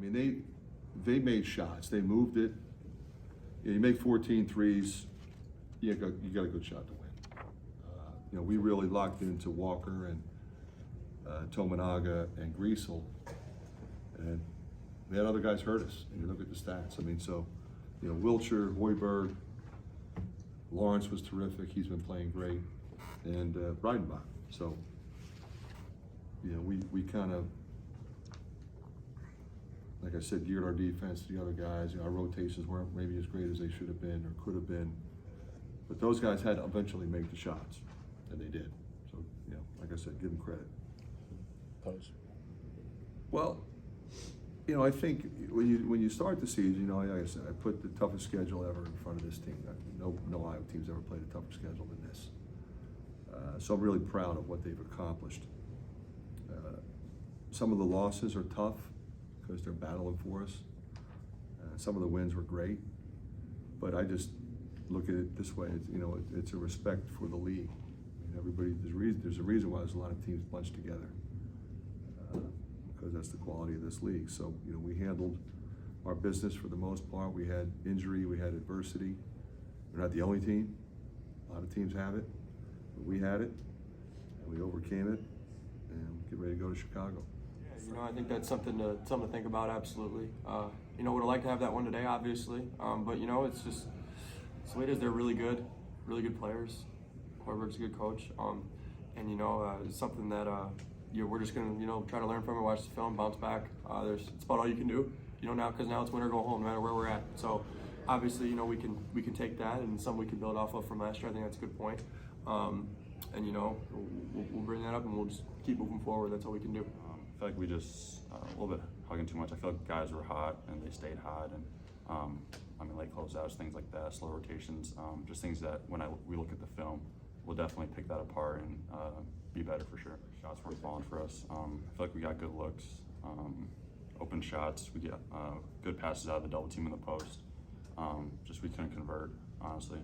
mean, they made shots. They moved it. You make 14 threes, you got a good shot to win. We really locked into Walker and Tominaga and Greasel, and we had other guys hurt us. And you look at the stats. I mean, so Wilcher, Hoiberg, Lawrence was terrific. He's been playing great, and Breidenbach. So we kind of, like I said, geared our defense to the other guys. Our rotations weren't maybe as great as they should have been or could have been, but those guys had to eventually make the shots, and they did. So like I said, give them credit. Pose. Well, I think when you start the season, like I said, I put the toughest schedule ever in front of this team. No Iowa team's ever played a tougher schedule than this. So I'm really proud of what they've accomplished. Some of the losses are tough because they're battling for us. Some of the wins were great, but I just look at it this way. It's a respect for the league. Everybody, there's a reason why there's a lot of teams bunched together, because that's the quality of this league. So we handled our business for the most part. We had injury, we had adversity. We're not the only team. A lot of teams have it, but we had it, and we overcame it, and get ready to go to Chicago. I think that's something to think about. Absolutely. Would have liked to have that one today, obviously. But it's just it's the way it is. They're really good players. Hoiberg's a good coach. And it's something that we're just gonna try to learn from it, watch the film, bounce back. It's about all you can do. Now because now it's win or go home, no matter where we're at. So obviously we can take that and some we can build off of from last year. I think that's a good point. And we'll bring that up and we'll just keep moving forward. That's all we can do. I feel like we just a little bit hugging too much. I feel like guys were hot and they stayed hot, and late closeouts, things like that, slow rotations, just things that when we look at the film, we'll definitely pick that apart and be better for sure. Shots weren't falling for us. I feel like we got good looks, open shots. We get good passes out of the double team in the post. Just we couldn't convert, honestly.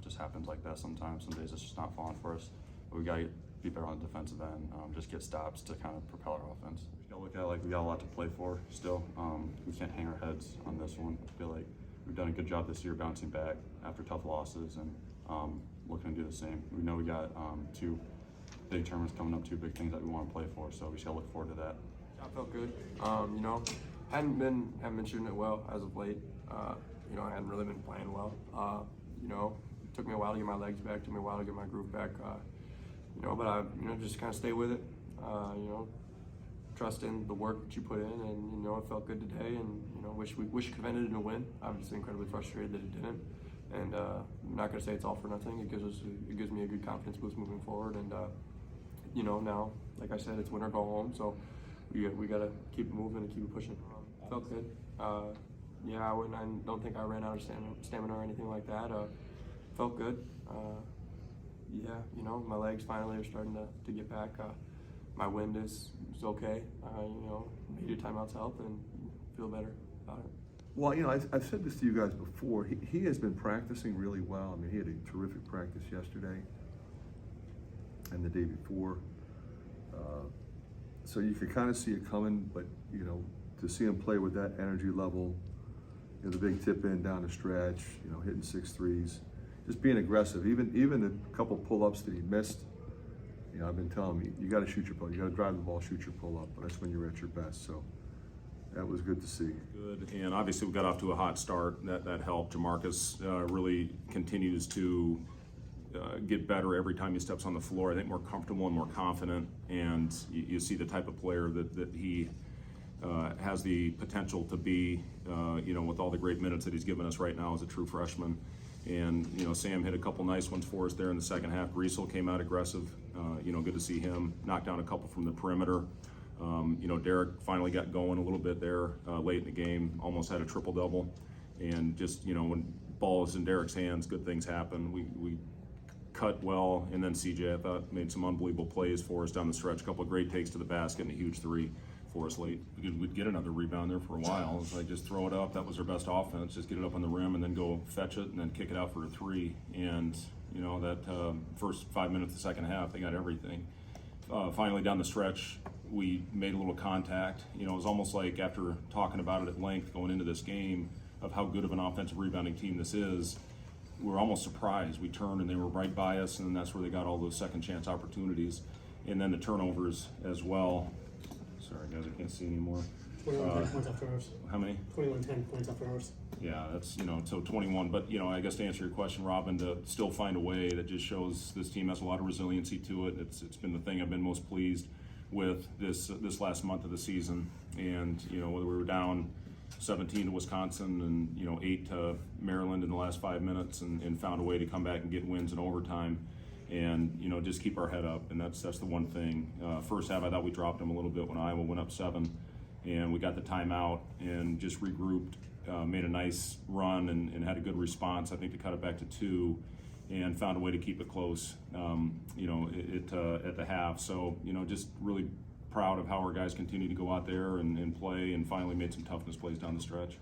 Just happens like that sometimes. Some days it's just not falling for us. But we got to be better on the defensive end, just get stops to kind of propel our offense. We got to look at it like we got a lot to play for still. We can't hang our heads on this one. I feel like we've done a good job this year bouncing back after tough losses, and looking to do the same. We know we got 2 big tournaments coming up, 2 big things that we want to play for, so we just got to look forward to that. I felt good. Hadn't been shooting it well as of late. I hadn't really been playing well. It took me a while to get my legs back, took me a while to get my groove back. But I, just kind of stay with it. Trust in the work that you put in, and it felt good today. And wish it could have ended in a win. Obviously, incredibly frustrated that it didn't. And I'm not gonna say it's all for nothing. It gives me a good confidence boost moving forward. And now, like I said, it's win or go home. So we gotta keep it moving and keep it pushing. Felt good. I don't think I ran out of stamina or anything like that. Felt good. My legs finally are starting to get back. My wind is okay. Major timeouts help and feel better about it. Well, I've said this to you guys before. He has been practicing really well. I mean, he had a terrific practice yesterday and the day before. So you could kind of see it coming, but to see him play with that energy level, the big tip in down the stretch, hitting 6 threes, just being aggressive. Even the couple pull-ups that he missed, I've been telling him, you got to shoot your pull. You got to drive the ball, shoot your pull-up. But that's when you're at your best. So that was good to see. Good, and obviously we got off to a hot start. That helped. Jamarcus really continues to get better every time he steps on the floor. I think more comfortable and more confident, and you see the type of player that he has the potential to be. With all the great minutes that he's given us right now as a true freshman. And Sam hit a couple nice ones for us there in the second half. Greasel came out aggressive. Good to see him knock down a couple from the perimeter. Derek finally got going a little bit there late in the game, almost had a triple-double. And just, when ball is in Derek's hands, good things happen. We cut well, and then CJ, I thought, made some unbelievable plays for us down the stretch. A couple of great takes to the basket and a huge 3 for us late. We'd get another rebound there for a while. It's like, just throw it up. That was our best offense. Just get it up on the rim and then go fetch it and then kick it out for a 3. And, that first 5 minutes of the second half, they got everything. Finally down the stretch, we made a little contact. You know, it was almost like after talking about it at length going into this game of how good of an offensive rebounding team this is, we were almost surprised. We turned and they were right by us, and that's where they got all those second chance opportunities. And then the turnovers as well. Sorry guys, I can't see anymore. 21 points after hours. How many? 21-10 points after hours. Yeah, that's, you know, so 21. But, you know, I guess to answer your question, Robin, to still find a way that just shows this team has a lot of resiliency to it. It's been the thing I've been most pleased with this last month of the season. And, you know, whether we were down 17 to Wisconsin and, you know, 8 to Maryland in the last 5 minutes and found a way to come back and get wins in overtime and, you know, just keep our head up. And that's the one thing. First half, I thought we dropped them a little bit when Iowa went up 7. And we got the timeout and just regrouped, made a nice run and had a good response, I think, to cut it back to 2 and found a way to keep it close, you know, at the half. So, you know, just really proud of how our guys continue to go out there and play and finally made some toughness plays down the stretch.